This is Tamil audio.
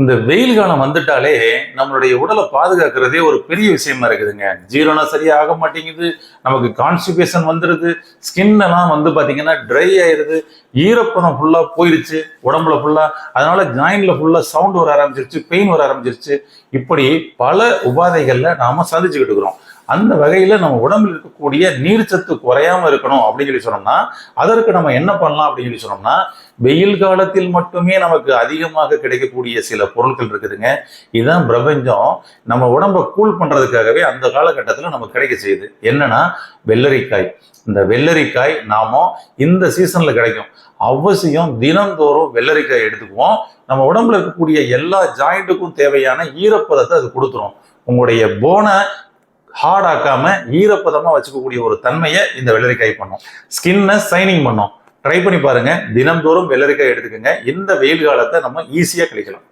இந்த வெயில் காலம் வந்துட்டாலே நம்மளுடைய உடலை பாதுகாக்கிறதே ஒரு பெரிய விஷயமா இருக்குதுங்க. ஜீரணம் சரியா ஆக மாட்டேங்குது, நமக்கு கான்ஸ்டிபேஷன் வந்துடுது, ஸ்கின் எல்லாம் பாத்தீங்கன்னா ட்ரை ஆயிருது, ஈரப்பதம் ஃபுல்லா போயிருச்சு உடம்புல ஃபுல்லா. அதனால ஜாயின்ல ஃபுல்லா சவுண்ட் வர ஆரம்பிச்சிருச்சு, பெயின் வர ஆரம்பிச்சிருச்சு. இப்படி பல உபாதைகள்ல நாம சந்திச்சுக்கிட்டு இருக்கிறோம். அந்த வகையில நம்ம உடம்புல இருக்கக்கூடிய நீர்ச்சத்து குறையாம இருக்கணும் அப்படின்னு சொல்லி சொன்னோம்னா, அதற்கு நம்ம என்ன பண்ணலாம் அப்படின்னு சொல்லி சொன்னோம்னா, வெயில் காலத்தில் மட்டுமே நமக்கு அதிகமாக கிடைக்கக்கூடிய சில பொருட்கள் இருக்குதுங்க. இதுதான் பிரபஞ்சம் நம்ம உடம்பை கூல் பண்றதுக்காகவே அந்த காலகட்டத்தில் நமக்கு கிடைக்க செய்யுது. என்னன்னா வெள்ளரிக்காய். இந்த வெள்ளரிக்காய் நாம இந்த சீசன்ல கிடைக்கும். அவசியம் தினந்தோறும் வெள்ளரிக்காய் எடுத்துக்குவோம். நம்ம உடம்புல இருக்கக்கூடிய எல்லா ஜாயிண்ட்டுக்கும் தேவையான ஈரப்பதத்தை அது கொடுத்துரும். உங்களுடைய போனை ஹார்ட் ஆக்காம ஈரப்பதமா வச்சுக்கக்கூடிய ஒரு தன்மையை இந்த வெள்ளரிக்காய் பண்ணும். ஸ்கின்னை சைனிங் பண்ணும். ட்ரை பண்ணி பாருங்க. தினந்தோறும் வெள்ளரிக்காய் எடுத்துக்கோங்க. இந்த வெயில் காலத்தை நம்ம ஈஸியா கழிக்கலாம்.